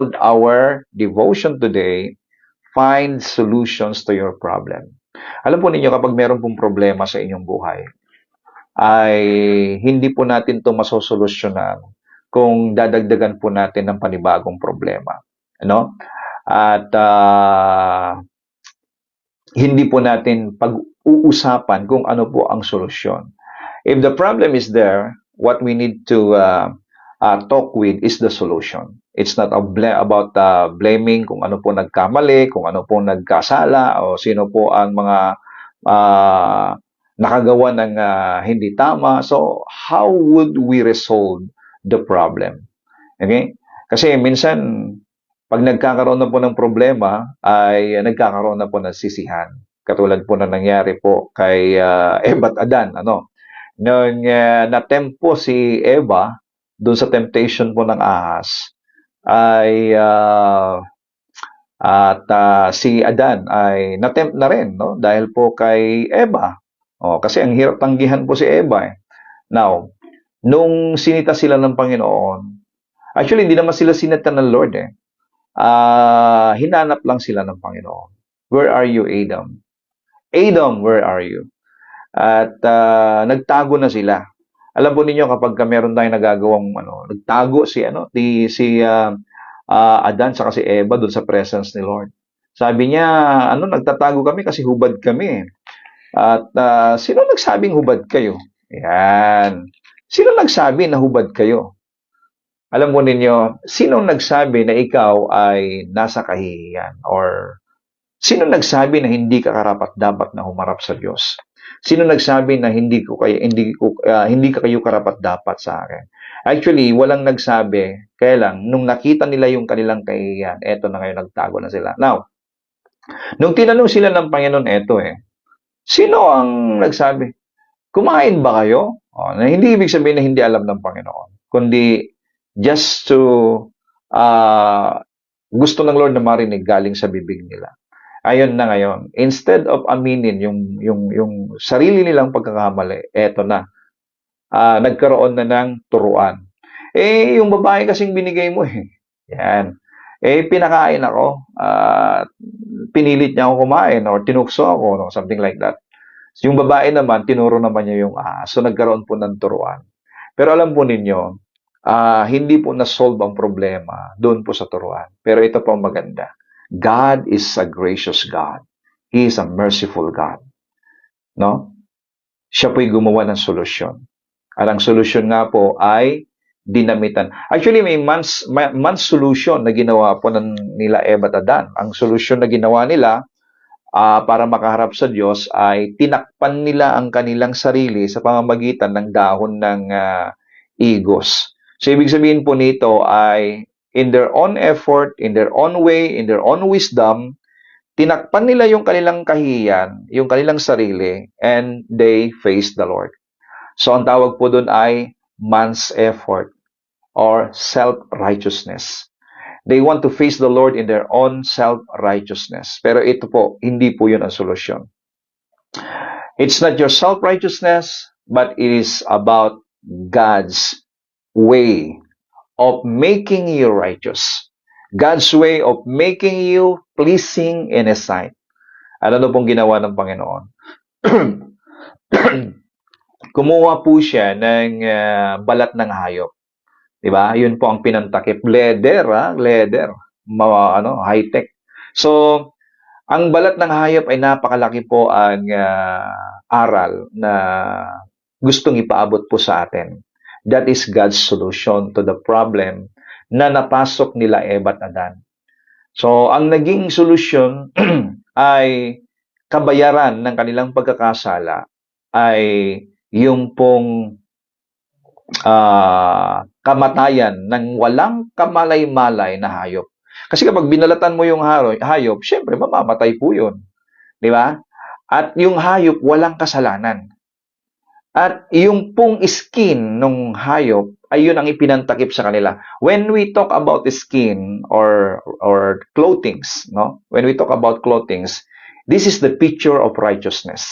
our devotion today, find solutions to your problem. Alam po ninyo, kapag meron pong problema sa inyong buhay, ay hindi po natin ito masosolusyonan kung dadagdagan po natin ng panibagong problema. Ano? At hindi po natin pag-uusapan kung ano po ang solusyon. If the problem is there, what we need to talk with is the solution. It's not about blaming kung ano po nagkamali, kung ano po nagkasala, o sino po ang mga uh, nakagawa ng hindi tama. So, how would we resolve the problem? Okay? Kasi minsan, pag nagkakaroon na po ng problema, ay nagkakaroon na po ng sisihan. Katulad po na nangyari po kay Eva at Adan. Ano? Nung natempo si Eva doon sa temptation po ng ahas, ay si Adan ay natempt na rin, no? Dahil po kay Eva. Kasi ang hirap tanggihan po si Eva. Now, nung sinita sila ng Panginoon, actually hindi naman sila sinita ng Lord eh. Hinanap lang sila ng Panginoon. Where are you, Adam? Adam, where are you? At nagtago na sila. Alam po ninyo, kapag meron tayong nagagawang nagtago si Adan sa si Eva doon sa presence ni Lord. Sabi niya, nagtatago kami kasi hubad kami. At sino nagsabing hubad kayo? Yan. Sino nagsabi na hubad kayo? Alam mo ninyo, sino nagsabi na ikaw ay nasa kahihiyan? Or sino nagsabi na hindi ka karapat-dapat na humarap sa Diyos? Sino nagsabi na hindi ka kayo karapat-dapat sa akin? Actually, walang nagsabi. Kaya lang, nung nakita nila yung kanilang kahihiyan, eto na ngayon, nagtago na sila. Now, nung tinanong sila ng Panginoon, eto sino ang nagsabi? Kumain ba kayo? Na hindi ibig sabihin na hindi alam ng Panginoon, kundi just to gusto ng Lord na marinig galing sa bibig nila. Ayon na ngayon, instead of aminin yung sarili nilang pagkakamali, eto na, nagkaroon na ng turuan. Yung babae kasing binigay mo yan. Pinakain ako, pinilit niya ako kumain or tinukso ako, no? Something like that. Yung babae naman, tinuro naman niya yung so nagkaroon po ng turuan. Pero alam po ninyo, hindi po na-solve ang problema doon po sa turuan. Pero ito po ang maganda. God is a gracious God. He is a merciful God. No? Siya po'y gumawa ng solusyon. At ang solusyon nga po ay dinamitan. Actually, may man's solution na ginawa po nila Eva at Adan. Ang solusyon na ginawa nila para makaharap sa Diyos ay tinakpan nila ang kanilang sarili sa pamamagitan ng dahon ng igos. So, ibig sabihin po nito ay in their own effort, in their own way, in their own wisdom, tinakpan nila yung kanilang kahiyan, yung kanilang sarili, and they faced the Lord. So, ang tawag po doon ay man's effort or self-righteousness. They want to face the Lord in their own self-righteousness. Pero ito po, hindi po yun ang solusyon. It's not your self-righteousness, but it is about God's way of making you righteous. God's way of making you pleasing in His sight. Ano pong ginawa ng Panginoon? Kumuha po siya ng balat ng hayop. Diba? Yun po ang pinantakip. Leather, high-tech. So, ang balat ng hayop ay napakalaki po ang aral na gustong ipaabot po sa atin. That is God's solution to the problem na napasok nila Eva at Adan. So, ang naging solusyon ay kabayaran ng kanilang pagkakasala ay yung pong kamatayan ng walang kamalay-malay na hayop. Kasi kapag binalatan mo yung hayop, syempre mamamatay po yun. Di ba? At yung hayop walang kasalanan. At yung pong skin ng hayop ay yun ang ipinantakip sa kanila. When we talk about skin or clothings, no? When we talk about clothings, this is the picture of righteousness.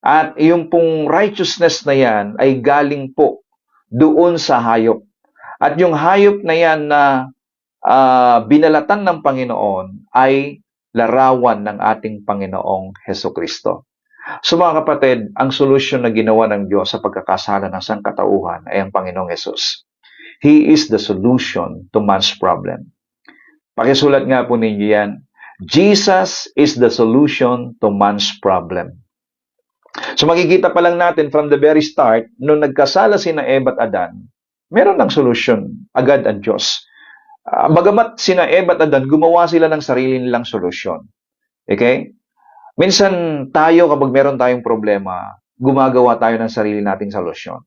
At yung pong righteousness na yan ay galing po doon sa hayop. At yung hayop na yan na binalatan ng Panginoon ay larawan ng ating Panginoong Hesukristo. So mga kapatid, ang solusyon na ginawa ng Diyos sa pagkakasala ng sangkatauhan ay ang Panginoong Hesus. He is the solution to man's problem. Pakisulat nga po ninyo yan. Jesus is the solution to man's problem. So makikita pa lang natin from the very start, nung nagkasala sina Eva at Adan, meron ng solusyon agad ang Diyos. Bagamat sina Eva at Adan, gumawa sila ng sarili nilang solusyon. Okay? Minsan tayo, kapag meron tayong problema, gumagawa tayo ng sarili nating solusyon.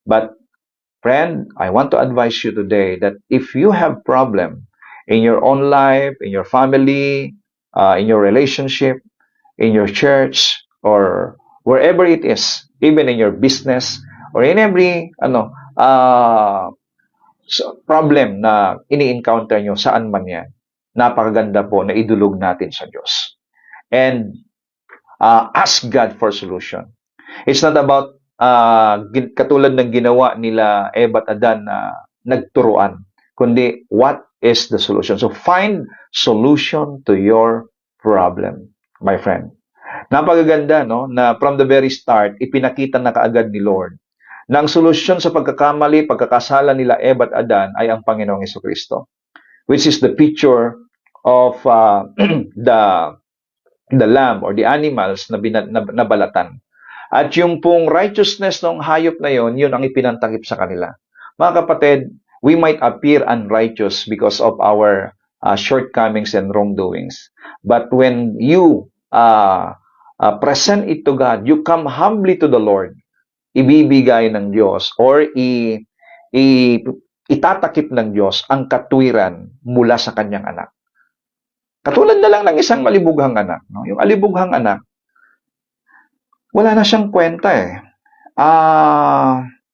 But, friend, I want to advise you today that if you have problem in your own life, in your family, in your relationship, in your church, or wherever it is, even in your business, or in every problem na ini-encounter nyo, saan man yan, napakaganda po na idulog natin sa Diyos. And ask God for solution. It's not about katulad ng ginawa nila Eva at Adan na nagturuan, kundi what is the solution. So find solution to your problem, my friend. Napakaganda, no? Na from the very start, ipinakita na kaagad ni Lord na ang solusyon sa pagkakamali, pagkakasala nila Eva at Adan ay ang Panginoong Hesukristo, which is the picture of the lamb or the animals na nabalatan. At yung pong righteousness ng hayop na yon, yun ang ipinantakip sa kanila. Mga kapatid, we might appear unrighteous because of our shortcomings and wrongdoings. But when you present it to God, you come humbly to the Lord, ibibigay ng Diyos or itatakip ng Diyos ang katwiran mula sa kanyang anak. Katulad na lang ng isang malibughang anak. No? Yung alibughang anak, wala na siyang kwenta eh.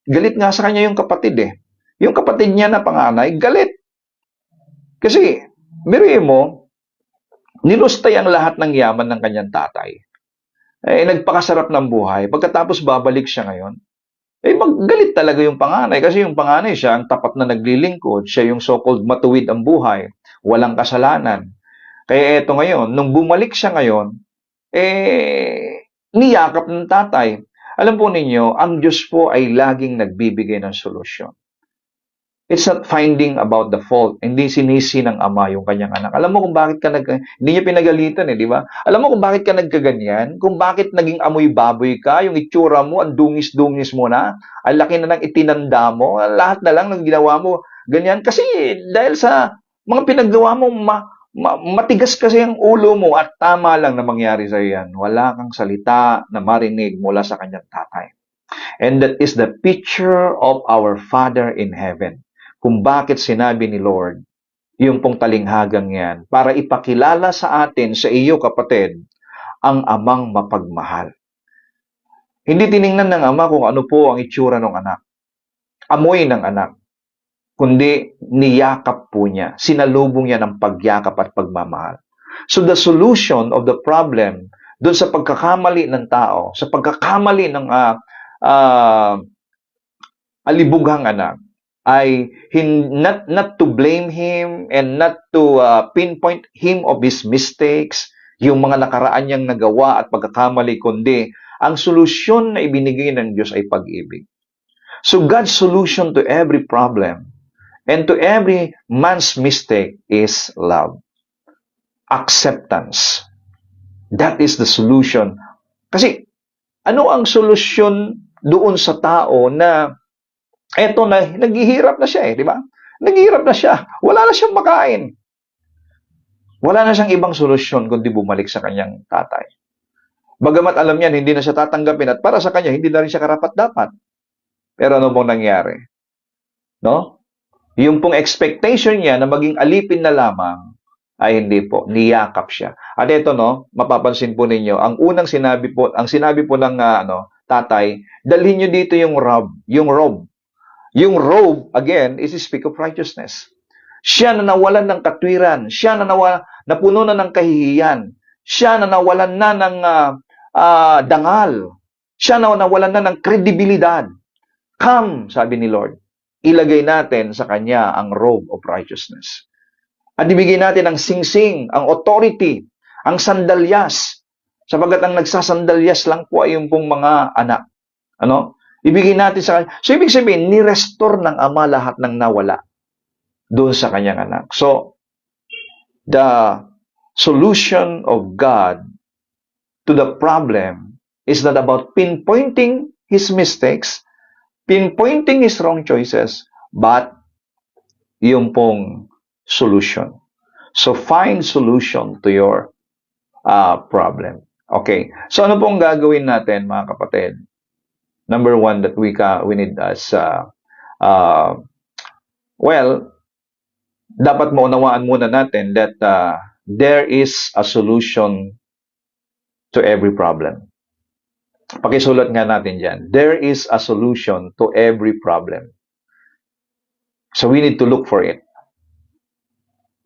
Galit nga sa kanya yung kapatid eh. Yung kapatid niya na panganay, galit. Kasi, biruin mo, nilustay ang lahat ng yaman ng kanyang tatay. Eh, nagpakasarap ng buhay. Pagkatapos babalik siya ngayon, eh, maggalit talaga yung panganay. Kasi yung panganay siya, ang tapat na naglilingkod. Siya yung so-called matuwid ang buhay. Walang kasalanan. Kaya eto ngayon, nung bumalik siya ngayon, niyakap ng tatay. Alam po ninyo, ang Diyos po ay laging nagbibigay ng solusyon. It's not finding about the fault. Hindi sinisi ng ama yung kanyang anak. Alam mo kung bakit ka hindi niya pinagalitan eh, di ba? Alam mo kung bakit ka nagkaganyan? Kung bakit naging amoy baboy ka, yung itsura mo, ang dungis-dungis mo na, ang laki na ng itinanda mo, lahat na lang ng ginawa mo, ganyan. Kasi dahil sa mga pinaggawa mo, matigas kasi ang ulo mo at tama lang na mangyari sa yan. Wala kang salita na marinig mula sa kanyang tatay. And that is the picture of our Father in heaven. Kung bakit sinabi ni Lord, yung pong talinghagang yan, para ipakilala sa atin, sa iyo kapatid, ang amang mapagmahal. Hindi tiningnan ng ama kung ano po ang itsura ng anak. Amoy ng anak. Kundi niyakap po niya. Sinalubong niya ng pagyakap at pagmamahal. So the solution of the problem doon sa pagkakamali ng tao, sa pagkakamali ng alibughang anak, ay not to blame him and not to pinpoint him of his mistakes, yung mga nakaraan niyang nagawa at pagkakamali, kundi ang solusyon na ibinigay ng Diyos ay pag-ibig. So God's solution to every problem and to every man's mistake is love. Acceptance. That is the solution. Kasi, ano ang solusyon doon sa tao na eto na, naghihirap na siya eh, di ba? Naghihirap na siya. Wala na siyang makain. Wala na siyang ibang solusyon kundi bumalik sa kanyang tatay. Bagamat alam niyan, hindi na siya tatanggapin at para sa kanya, hindi na rin siya karapat-dapat. Pero ano pong nangyari? No? Yung pong expectation niya na maging alipin na lamang, ay hindi po, niyakap siya. At ito no, mapapansin po ninyo, ang sinabi po ng tatay, dalhin niyo dito yung robe. Yung robe, again, is a speak of righteousness. Siya na nawalan ng katwiran, siya na napuno na ng kahihiyan, siya na nawalan na ng dangal, siya na nawalan na ng kredibilidad. Come, sabi ni Lord, ilagay natin sa kanya ang robe of righteousness. At ibigay natin ang singsing, ang authority, ang sandalyas. Sapagat ang nagsasandalyas lang po ay yung pong mga anak. Ano? Ibigay natin sa kanya. So, ibig sabihin, ni-restore ng Ama lahat ng nawala doon sa kanyang anak. So, the solution of God to the problem is not about pinpointing his mistakes, pinpointing his wrong choices, but yung pong solution. So, find solution to your problem. Okay. So, ano pong gagawin natin, mga kapatid? Number one that we need as, well, dapat maunawaan muna natin that there is a solution to every problem. Pakisulat nga natin dyan. There is a solution to every problem. So we need to look for it.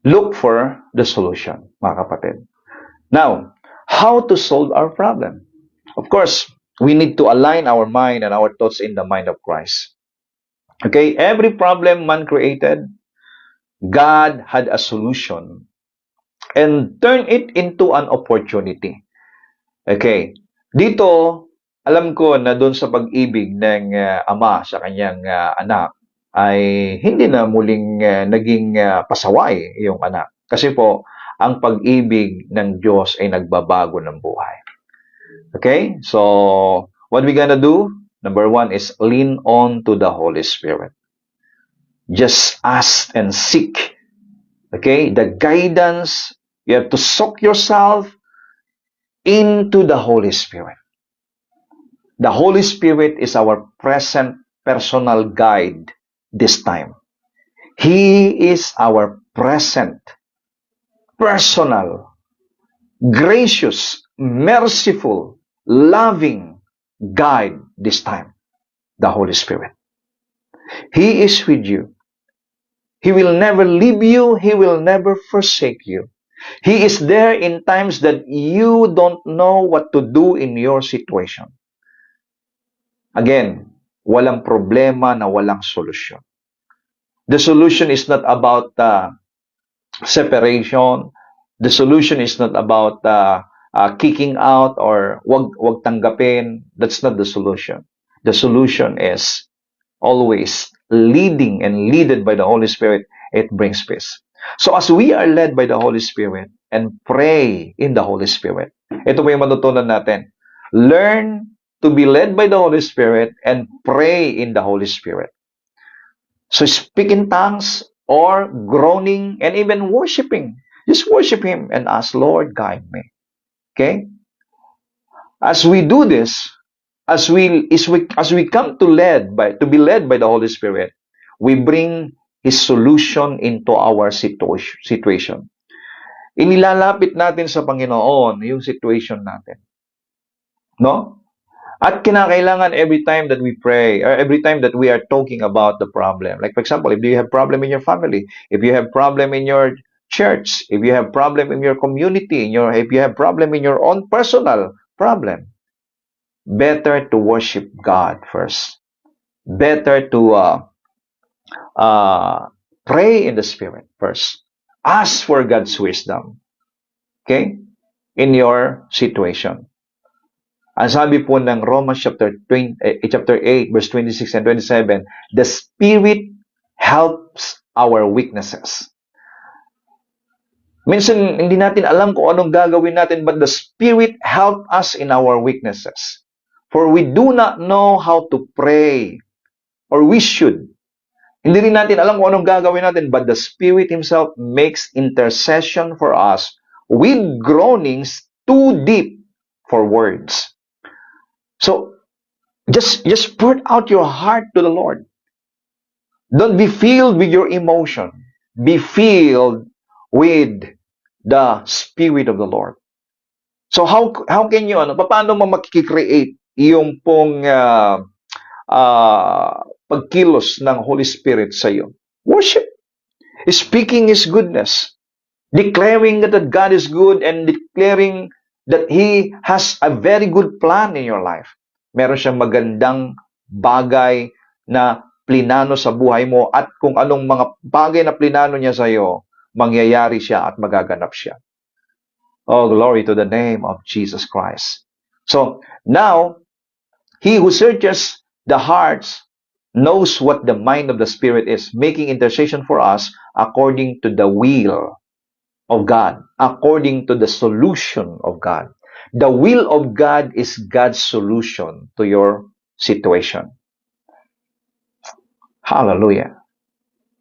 Look for the solution, mga kapatid. Now, how to solve our problem? Of course, we need to align our mind and our thoughts in the mind of Christ. Okay, every problem man created, God had a solution and turn it into an opportunity. Okay, dito, alam ko na doon sa pag-ibig ng ama sa kanyang anak, ay hindi na muling naging pasaway yung anak. Kasi po, ang pag-ibig ng Diyos ay nagbabago ng buhay. Okay? So, what we gonna do? Number one is lean on to the Holy Spirit. Just ask and seek. Okay? The guidance, you have to soak yourself into the Holy Spirit. The Holy Spirit is our present personal guide this time. He is our present, personal, gracious, merciful, loving guide this time. The Holy Spirit. He is with you. He will never leave you. He will never forsake you. He is there in times that you don't know what to do in your situation. Again, walang problema na walang solusyon. The solution is not about separation. The solution is not about kicking out or wag tanggapin. That's not the solution. The solution is always leading and leaded by the Holy Spirit. It brings peace. So as we are led by the Holy Spirit and pray in the Holy Spirit, ito po yung matutunan natin. Learn to be led by the Holy Spirit and pray in the Holy Spirit. So speak in tongues or groaning and even worshiping. Just worship Him and ask, Lord, guide me. Okay? As we do this, as we come to be led by the Holy Spirit, we bring His solution into our situation. Inilalapit natin sa Panginoon yung situation natin. No? At kinakailangan every time that we pray, or every time that we are talking about the problem. Like for example, if you have problem in your family, if you have problem in your church, if you have problem in your community, if you have problem in your own personal problem, better to worship God first. Better to pray in the Spirit first. Ask for God's wisdom. Okay? In your situation. Ang sabi po ng Romans chapter 8, verse 26 and 27, the Spirit helps our weaknesses. Minsan, hindi natin alam kung anong gagawin natin, but the Spirit helps us in our weaknesses. For we do not know how to pray, or we should. Hindi rin natin alam kung anong gagawin natin, but the Spirit Himself makes intercession for us with groanings too deep for words. So, just pour out your heart to the Lord. Don't be filled with your emotion. Be filled with the Spirit of the Lord. So, how can you, paano mo makikreate yung pong pagkilos ng Holy Spirit sa iyo? Worship. Speaking His goodness. Declaring that God is good and declaring that He has a very good plan in your life. Meron siyang magandang bagay na plinano sa buhay mo at kung anong mga bagay na plinano niya sa iyo, mangyayari siya at magaganap siya. Oh, glory to the name of Jesus Christ. So, now, He who searches the hearts knows what the mind of the Spirit is, making intercession for us according to the will of God, according to the solution of God. The will of God is God's solution to your situation. Hallelujah.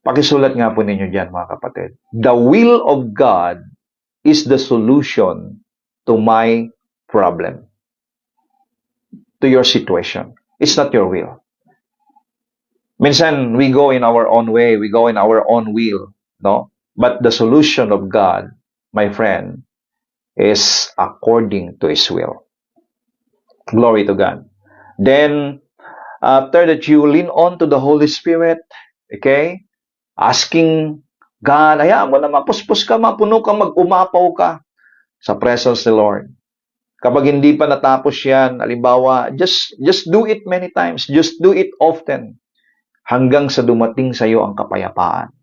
Pakisulat nga po ninyo dyan, mga kapatid. The will of God is the solution to my problem, to your situation. It's not your will. Minsan, we go in our own way, we go in our own will, no? But the solution of God, my friend, is according to His will. Glory to God. Then, after that, you lean on to the Holy Spirit, okay? Asking God, hayaan mo na mapuspos ka, mapuno ka, mag-umapaw ka sa presence ng Lord. Kapag hindi pa natapos yan, halimbawa, just do it many times. Just do it often. Hanggang sa dumating sa iyo ang kapayapaan.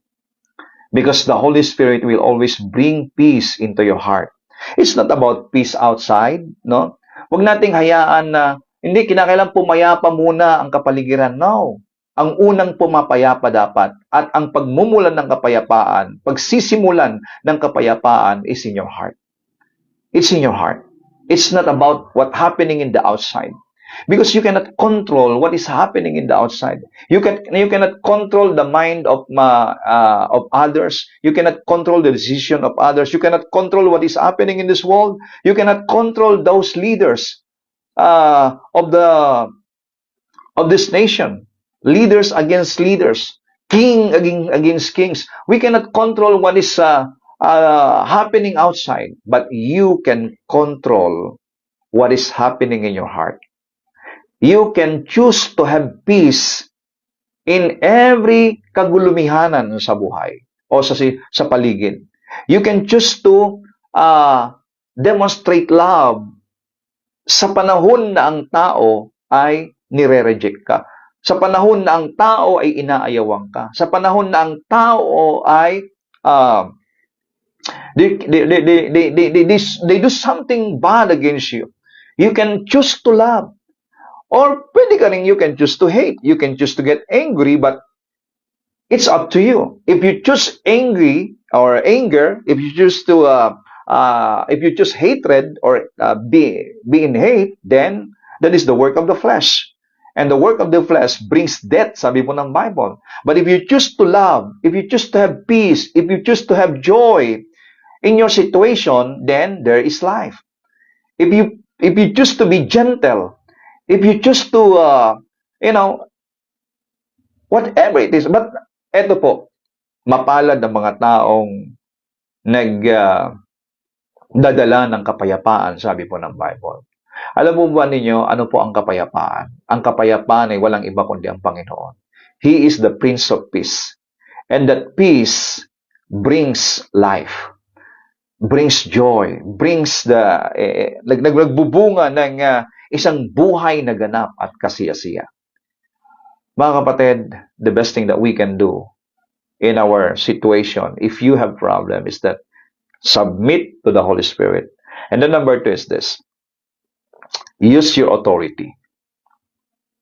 Because the Holy Spirit will always bring peace into your heart. It's not about peace outside, no? Huwag nating hayaan na, hindi, kinakailangan pumayapa muna ang kapaligiran. No. Ang unang pumapayapa dapat at ang pagmumulan ng kapayapaan, pagsisimulan ng kapayapaan is in your heart. It's in your heart. It's not about what happening in the outside. Because you cannot control what is happening in the outside. You cannot control the mind of others. You cannot control the decision of others. You cannot control what is happening in this world. You cannot control those leaders of this nation. Leaders against leaders. King against kings. We cannot control what is happening outside, but you can control what is happening in your heart. You can choose to have peace in every kagulumihanan sa buhay o sa paligid. You can choose to demonstrate love sa panahon na ang tao ay nire-reject ka. Sa panahon na ang tao ay inaayawang ka. Sa panahon na ang tao ay they do something bad against you. You can choose to love. Or pwede ka rin, you can choose to hate. You can choose to get angry, but it's up to you. If you choose angry or anger, if you choose hatred or be in hate, then that is the work of the flesh. And the work of the flesh brings death, sabi po ng Bible. But if you choose to love, if you choose to have peace, if you choose to have joy in your situation, then there is life. If you choose to be gentle, if you choose to, whatever it is. But, eto po, mapalad ang mga taong dadala ng kapayapaan, sabi po ng Bible. Alam mo ba ninyo, ano po ang kapayapaan? Ang kapayapaan ay walang iba kundi ang Panginoon. He is the Prince of Peace. And that peace brings life, brings joy, brings nagbubunga ng isang buhay na ganap at kasiyasiya. Mga kapatid, the best thing that we can do in our situation, if you have problem, is that submit to the Holy Spirit. And then number 2 is this. Use your authority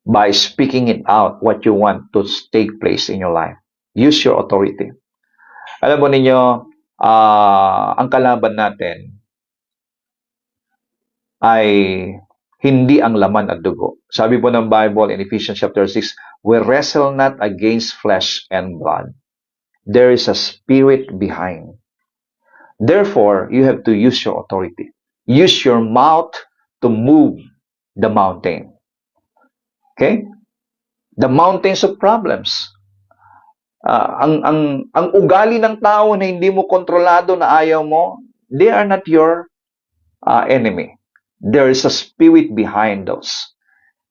by speaking it out what you want to take place in your life. Use your authority. Alam mo ninyo, ang kalaban natin ay hindi ang laman at dugo. Sabi po ng Bible in Ephesians chapter 6, we wrestle not against flesh and blood. There is a spirit behind. Therefore, you have to use your authority. Use your mouth to move the mountain. Okay? The mountains of problems. Ang ugali ng tao na hindi mo kontrolado, na ayaw mo, they are not your enemy. There is a spirit behind those.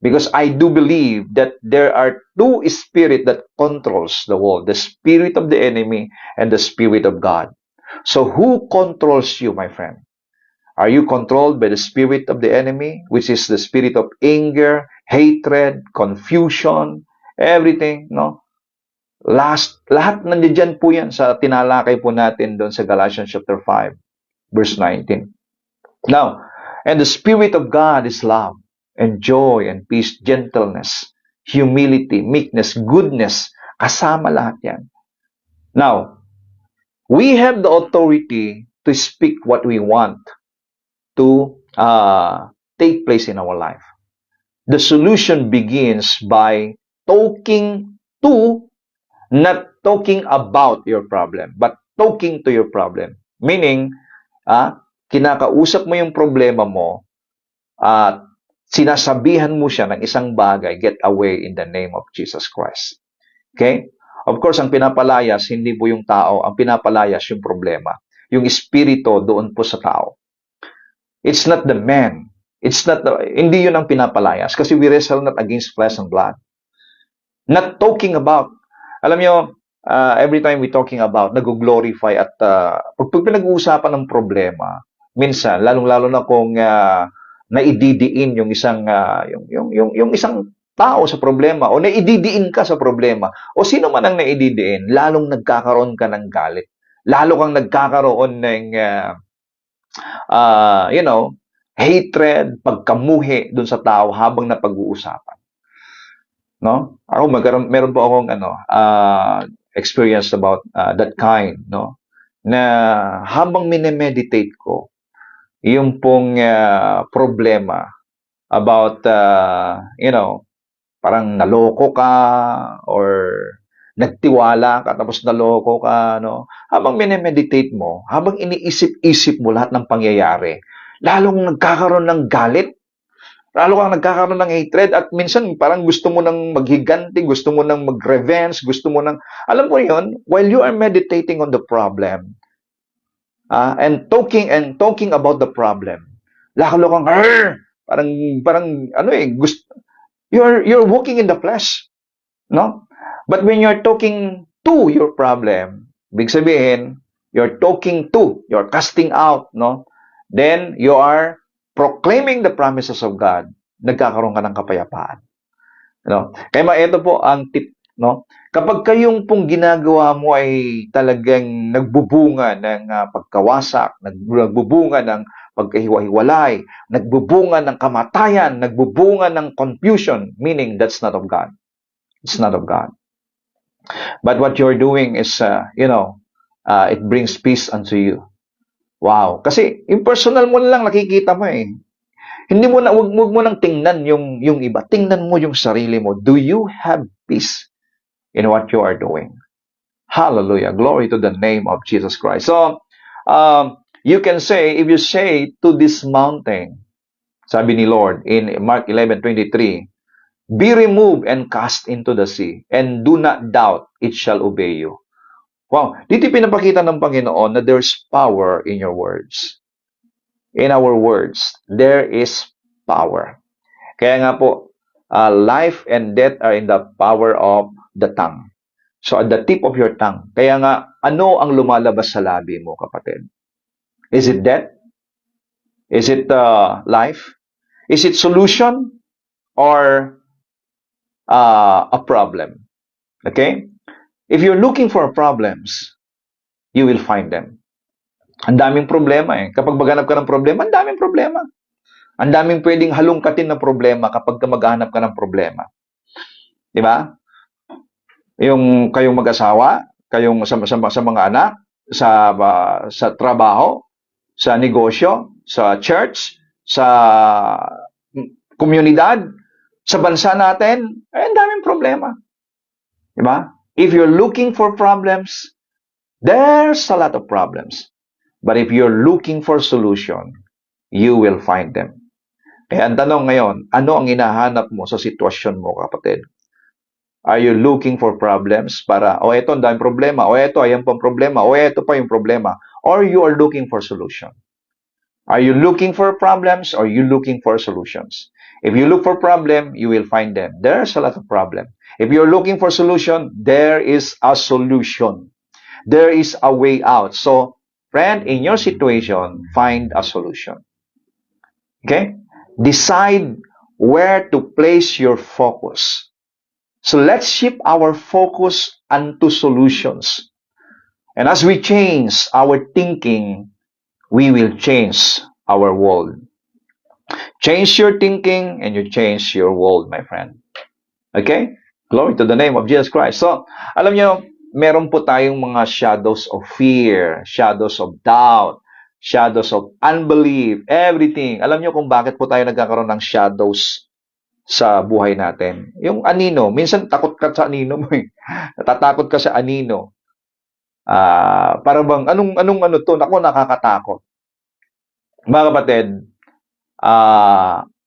Because I do believe that there are two spirits that controls the world. The spirit of the enemy and the spirit of God. So who controls you, my friend? Are you controlled by the spirit of the enemy, which is the spirit of anger, hatred, confusion, everything, no? Lahat nandiyan po yan sa tinalakay po natin doon sa Galatians chapter 5, verse 19. Now, and the Spirit of God is love, and joy, and peace, gentleness, humility, meekness, goodness, kasama lahat yan. Now, we have the authority to speak what we want to take place in our life. The solution begins by talking to, not talking about your problem, but talking to your problem. Meaning, kinakausap mo yung problema mo at sinasabihan mo siya ng isang bagay, get away in the name of Jesus Christ. Okay? Of course, ang pinapalayas, hindi po yung tao, ang pinapalayas yung problema. Yung espiritu doon po sa tao. It's not the man. Hindi yun ang pinapalayas kasi we wrestle not against flesh and blood. Not talking about, alam nyo, every time we talking about, nag-glorify at pag pinag-uusapan ng problema, minsan, lalong-lalo na kung naididiin yung isang yung isang tao sa problema o naididiin ka sa problema o sino man ang naididiin, lalong nagkakaroon ka ng galit. Lalo kang nagkakaroon ng hatred, pagkamuhi dun sa tao habang napag-uusapan. No? Ako meron po akong experience about that kind, no? Na habang minemeditate ko yung pong problema about parang naloko ka or nagtiwala ka tapos naloko ka, no? Habang minemeditate mo, habang iniisip-isip mo lahat ng pangyayari, lalong nagkakaroon ng galit, lalo kang nagkakaroon ng hatred at minsan parang gusto mo nang maghiganti, gusto mo nang mag-revenge, gusto mo nang, alam mo yon, while you are meditating on the problem and talking about the problem, lalo kang parang you're walking in the flesh, no? But when you're talking to your problem, big sabihin, you're casting out, no? Then you are proclaiming the promises of God, nagkakaroon ka ng kapayapaan. No? Kaya ito po ang tip, no? Kapag kayong pong ginagawa mo ay talagang nagbubunga ng pagkawasak, nagbubunga ng pagkahiwa-hiwalay, nagbubunga ng kamatayan, nagbubunga ng confusion, meaning that's not of God. It's not of God. But what you're doing is, it brings peace unto you. Wow. Kasi yung personal mo lang nakikita mo eh. Hindi mo na, wag mo nang tingnan yung iba. Tingnan mo yung sarili mo. Do you have peace in what you are doing? Hallelujah. Glory to the name of Jesus Christ. So, you can say, if you say to this mountain, sabi ni Lord in Mark 11:23, be removed and cast into the sea, and do not doubt, it shall obey you. Wow, dito pinapakita ng Panginoon na there's power in your words. In our words, there is power. Kaya nga po, life and death are in the power of the tongue. So at the tip of your tongue. Kaya nga, ano ang lumalabas sa labi mo, kapatid? Is it death? Is it life? Is it solution? Or a problem? Okay? If you're looking for problems, you will find them. Ang daming problema eh. Kapag maghanap ka ng problema, ang daming problema. Ang daming pwedeng halongkatin na problema kapag maghanap ka ng problema. Di ba? Yung kayong mag-asawa, kayong sa mga anak, sa trabaho, sa negosyo, sa church, sa komunidad, sa bansa natin, ang daming problema. Di ba? If you're looking for problems, there's a lot of problems. But if you're looking for solution, you will find them. Kaya ang tanong ngayon, ano ang hinahanap mo sa sitwasyon mo, kapatid? Are you looking for problems para, eto, ang daming problema, eto, ayan pang problema, eto pa yung problema, or you are looking for solution? Are you looking for problems or are you looking for solutions? If you look for problem, you will find them. There's a lot of problem. If you're looking for solution, there is a solution. There is a way out. So, friend, in your situation, find a solution. Okay? Decide where to place your focus. So let's shift our focus onto solutions. And as we change our thinking, we will change our world. Change your thinking and you change your world, my friend. Okay? Glory to the name of Jesus Christ. So, alam nyo, meron po tayong mga shadows of fear, shadows of doubt, shadows of unbelief, everything. Alam nyo kung bakit po tayo nagkakaroon ng shadows sa buhay natin. Yung anino, minsan takot ka sa anino mo eh. Natatakot ka sa anino. Para bang, anong ano to? Naku, nakakatakot. Mga kapatid,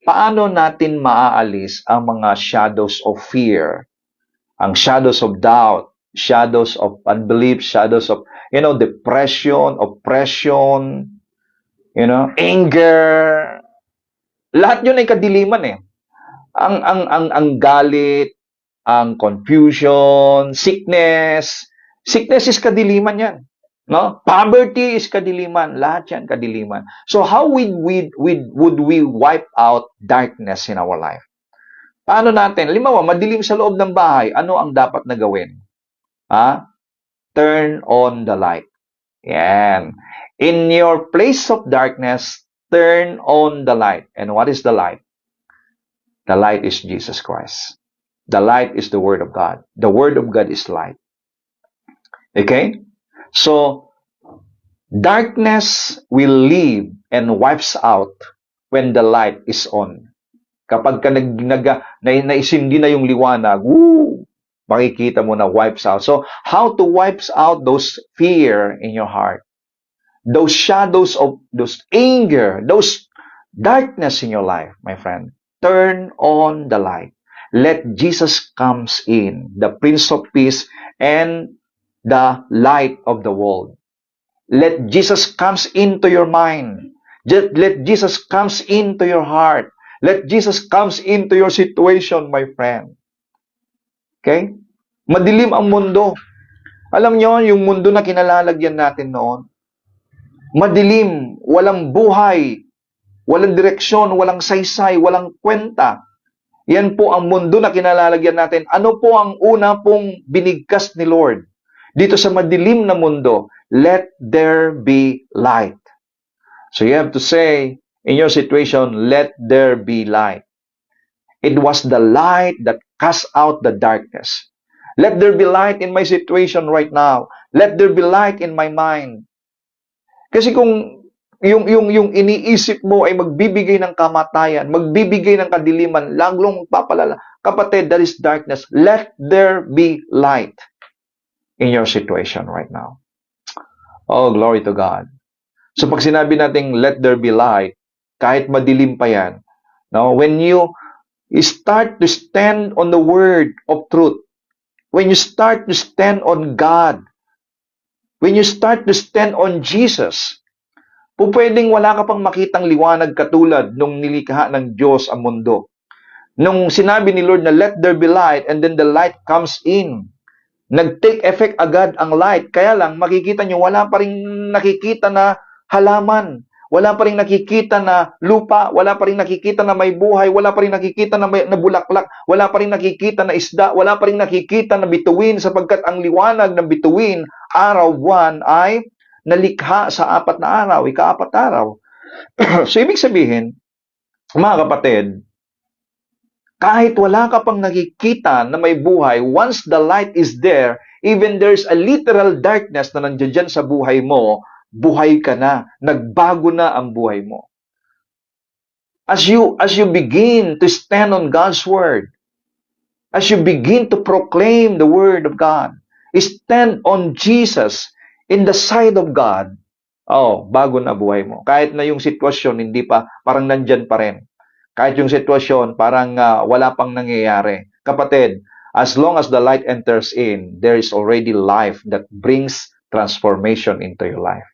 paano natin maaalis ang mga shadows of fear, ang shadows of doubt, shadows of unbelief, shadows of, depression, oppression, anger. Lahat yun ay kadiliman eh. Ang galit, ang confusion, sickness. Sickness is kadiliman yan. No? Poverty is kadiliman. Lahat yan kadiliman. So how would we wipe out darkness in our life? Paano natin? Halimbawa, madilim sa loob ng bahay, ano ang dapat na gawin? Turn on the light. Yan. In your place of darkness, turn on the light. And what is the light? The light is Jesus Christ. The light is the Word of God. The Word of God is light. Okay? So, darkness will leave and wipes out when the light is on. Kapag ka naisindi na yung liwanag, makikita mo na wipes out. So, how to wipes out those fear in your heart? Those shadows of those anger, those darkness in your life, my friend. Turn on the light. Let Jesus comes in, the Prince of Peace and the light of the world. Let Jesus comes into your mind. Let Jesus comes into your heart. Let Jesus comes into your situation, my friend. Okay? Madilim ang mundo. Alam nyo, yung mundo na kinalalagyan natin noon, madilim, walang buhay, walang direksyon, walang saysay, walang kwenta. Yan po ang mundo na kinalalagyan natin. Ano po ang una pong binigkas ni Lord? Dito sa madilim na mundo, let there be light. So you have to say, in your situation, let there be light. It was the light that cast out the darkness. Let there be light in my situation right now. Let there be light in my mind. Kasi kung yung iniisip mo ay magbibigay ng kamatayan, magbibigay ng kadiliman, lalong magpapalala. Kapatid, there is darkness. Let there be light in your situation right now. Oh, glory to God. So pag sinabi natin, let there be light, kahit madilim pa yan, no? When you start to stand on the word of truth, when you start to stand on God, when you start to stand on Jesus, pwedeng wala ka pang makitang liwanag katulad nung nilikha ng Diyos ang mundo. Nung sinabi ni Lord na let there be light, and then the light comes in, nag-take effect agad ang light. Kaya lang, makikita nyo, wala pa rin nakikita na halaman. Wala pa rin nakikita na lupa. Wala pa rin nakikita na may buhay. Wala pa rin nakikita na may bulaklak. Wala pa rin nakikita na isda. Wala pa rin nakikita na bituin, sapagkat ang liwanag ng bituin, araw, buwan, ay nalikha sa 4 na araw, ika-4 araw. So, ibig sabihin, mga kapatid, kahit wala ka pang nakikita na may buhay, once the light is there, even there's a literal darkness na nandiyan sa buhay mo, buhay ka na. Nagbago na ang buhay mo. As you begin to stand on God's word, as you begin to proclaim the word of God, stand on Jesus in the side of God, bago na buhay mo. Kahit na yung sitwasyon, hindi pa, parang nandyan pa rin. Kahit yung sitwasyon, parang wala pang nangyayari. Kapatid, as long as the light enters in, there is already life that brings transformation into your life.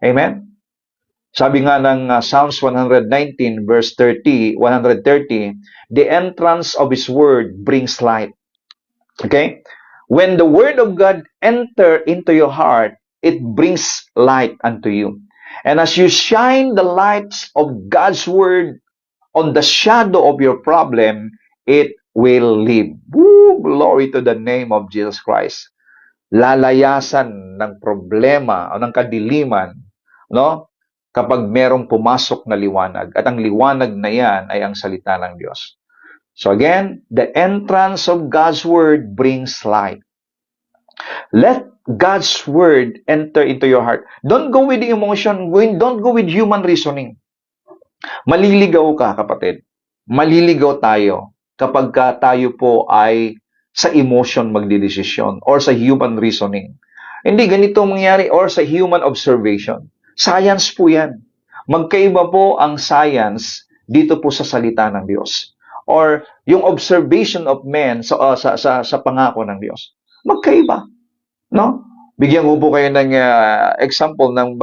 Amen? Sabi nga ng Psalms 119 verse 130, the entrance of His word brings light. Okay? When the word of God enter into your heart, it brings light unto you. And as you shine the lights of God's word on the shadow of your problem, it will live. Woo! Glory to the name of Jesus Christ. Lalayasan ng problema o ng kadiliman, no? Kapag merong pumasok na liwanag. At ang liwanag na yan ay ang salita ng Diyos. So again, the entrance of God's Word brings light. Let God's Word enter into your heart. Don't go with the emotion. Don't go with human reasoning. Maliligaw ka, kapatid. Maliligaw tayo kapag tayo po ay sa emotion magdidesisyon or sa human reasoning. Hindi ganito mangyari or sa human observation. Science po yan. Magkaiba po ang science dito po sa salita ng Diyos. Or yung observation of men sa pangako ng Diyos. Magkaiba. No? Bigyan ko po kayo ng example ng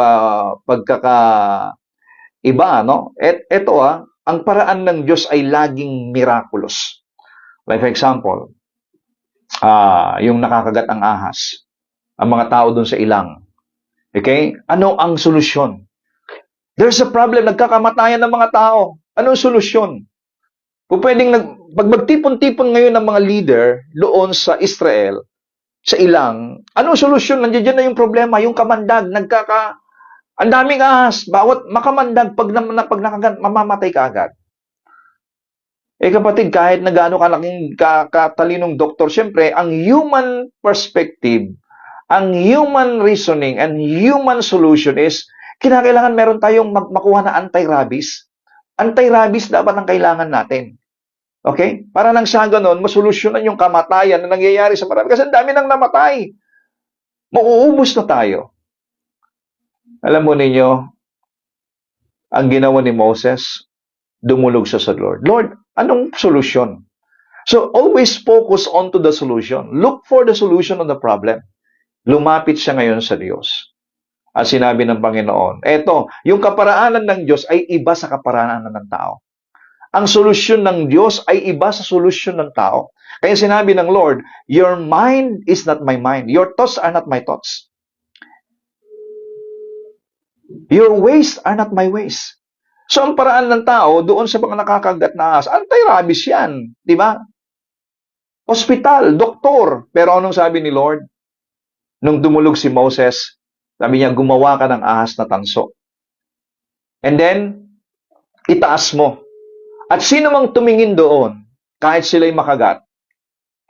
pagkakaiba. No? Ito ang paraan ng Diyos ay laging miraculous. Like for example, yung nakakagat ang ahas, ang mga tao dun sa ilang. Okay? Ano ang solusyon? There's a problem, nagkakamatayan ng mga tao. Ano ang solusyon? Kung pwedeng, pag magtipon-tipon ngayon ng mga leader doon sa Israel, sa ilang, ano ang solusyon? Nandiyan na yung problema, yung kamandag, ang daming ahas, bawat makamandag, pag nakagat, mamamatay ka agad. Kapatid, kahit na gaano kalaking katalinong doktor, syempre, ang human perspective, ang human reasoning, and human solution is, kinakailangan meron tayong makuha na anti-rabies. Anti-rabies dapat ang kailangan natin. Okay? Para nang sa ganon, masolusyonan yung kamatayan na nangyayari sa marami. Kasi ang dami nang namatay. Mauubos na tayo. Alam mo ninyo, ang ginawa ni Moses, dumulog siya sa Lord. Lord, anong solusyon? So, always focus onto the solution. Look for the solution on the problem. Lumapit siya ngayon sa Diyos. At sinabi ng Panginoon, eto, yung kaparaanan ng Diyos ay iba sa kaparaanan ng tao. Ang solusyon ng Diyos ay iba sa solusyon ng tao. Kaya sinabi ng Lord, your mind is not my mind. Your thoughts are not my thoughts. Your ways are not my ways. So, ang paraan ng tao, doon sa mga nakakagat na ahas, anti-rabies yan. Di ba? Hospital, doktor. Pero anong sabi ni Lord? Nung dumulog si Moses, sabi niya, gumawa ka ng ahas na tanso. And then, itaas mo. At sino mang tumingin doon, kahit sila'y makagat,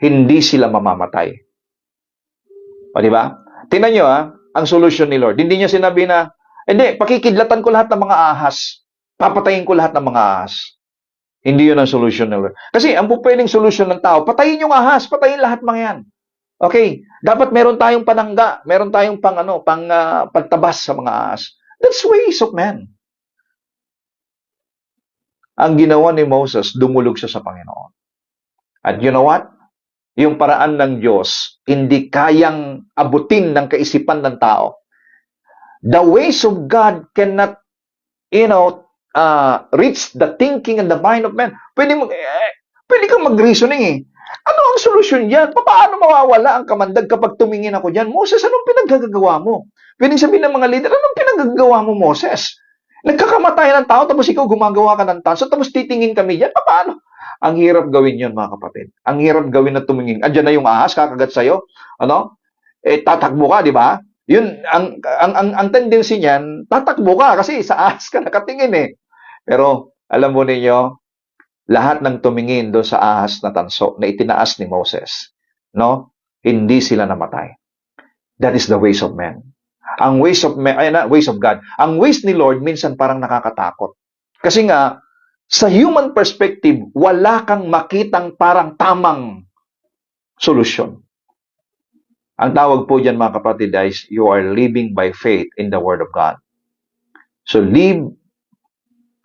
hindi sila mamamatay. O, di ba? Tingnan nyo, ang solusyon ni Lord. Hindi niya sinabi na, hindi, pakikidlatan ko lahat ng mga ahas. Papatayin ko lahat ng mga ahas. Hindi yun ang solusyon ni Lord. Kasi, ang pwedeng solusyon ng tao, patayin yung ahas, patayin lahat mga yan. Okay, dapat meron tayong panangga, meron tayong pagtabas sa mga ahas. That's ways of man. Ang ginawa ni Moses, dumulog siya sa Panginoon. At you know what? Yung paraan ng Diyos, hindi kayang abutin ng kaisipan ng tao. The ways of God cannot, reach the thinking and the mind of man. Pwede kang mag-reasoning eh. Ano ang solusyon yan? Paano mawawala ang kamandag kapag tumingin ako dyan? Moses, anong pinaggagawa mo? Pwede sabihin ng mga leader, anong pinaggagawa mo, Moses? Nagkakamatay ng tao, tapos ikaw gumagawa ka ng tanso, tapos titingin kami dyan. Paano? Ang hirap gawin yun, mga kapatid. Ang hirap gawin na tumingin. Andyan na yung ahas, kakagat sa'yo. Tatakbo ka, di ba? Yun, ang tendency niyan, tatakbo ka kasi sa ahas ka nakatingin eh. Pero, alam mo ninyo, lahat ng tumingin doon sa ahas na tanso na itinaas ni Moses, no? Hindi sila namatay. That is the ways of men. Ang ways of men, ways of God. Ang ways ni Lord minsan parang nakakatakot. Kasi nga, sa human perspective, wala kang makitang parang tamang solusyon. Ang tawag po dyan, mga kapatid, is you are living by faith in the Word of God. So live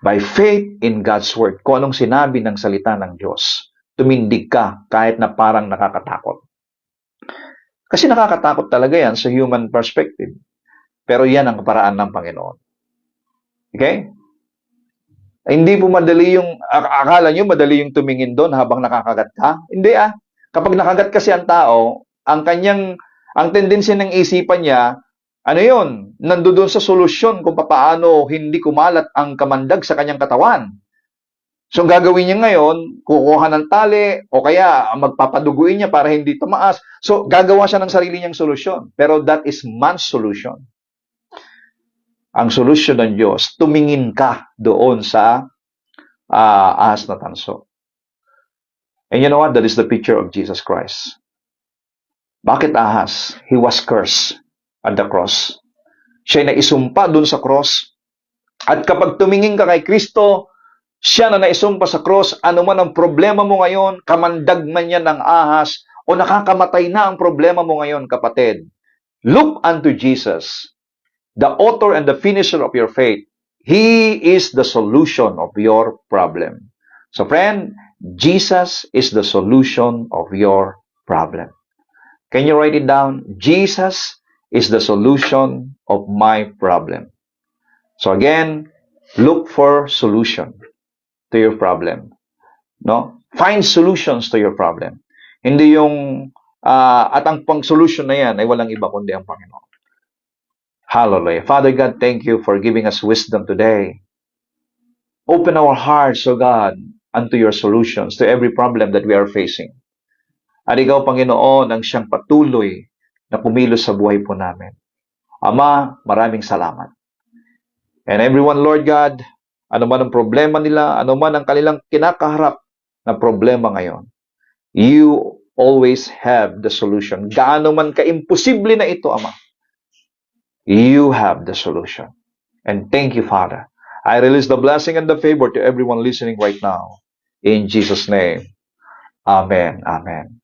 by faith in God's Word. Kung anong sinabi ng salita ng Diyos, tumindig ka kahit na parang nakakatakot. Kasi nakakatakot talaga yan sa human perspective. Pero yan ang paraan ng Panginoon. Okay? Hindi po madali yung, akala nyo madali yung tumingin doon habang nakakagat ka? Hindi Kapag nakagat kasi ang tao, ang tendency ng isipan niya, ano yun? Nandoon sa solusyon kung paano hindi kumalat ang kamandag sa kanyang katawan. So, ang gagawin niya ngayon, kukuha ng tali o kaya magpapaduguin niya para hindi tumaas. So, gagawa siya ng sarili niyang solusyon. Pero that is man's solution. Ang solusyon ng Diyos, tumingin ka doon sa ahas na tanso. And you know what? That is the picture of Jesus Christ. Bakit ahas? He was cursed at the cross. Siya'y naisumpa doon sa cross. At kapag tumingin ka kay Kristo, siya na naisumpa sa cross, ano man ang problema mo ngayon, kamandag man yan ng ahas, o nakakamatay na ang problema mo ngayon, kapatid. Look unto Jesus, the author and the finisher of your faith. He is the solution of your problem. So friend, Jesus is the solution of your problem. Can you write it down? Jesus is the solution of my problem. So again, look for solution to your problem. No? Find solutions to your problem. Hindi yung at ang pang-solution na yan ay walang iba kundi ang Panginoon. Hallelujah. Father God, thank you for giving us wisdom today. Open our hearts, O God, unto your solutions to every problem that we are facing. At ikaw, Panginoon, ang siyang patuloy na kumilos sa buhay po namin. Ama, maraming salamat. And everyone, Lord God, ano man ang problema nila, ano man ang kanilang kinakaharap na problema ngayon, you always have the solution. Gaano man ka-imposible na ito, Ama, you have the solution. And thank you, Father. I release the blessing and the favor to everyone listening right now. In Jesus' name, Amen. Amen.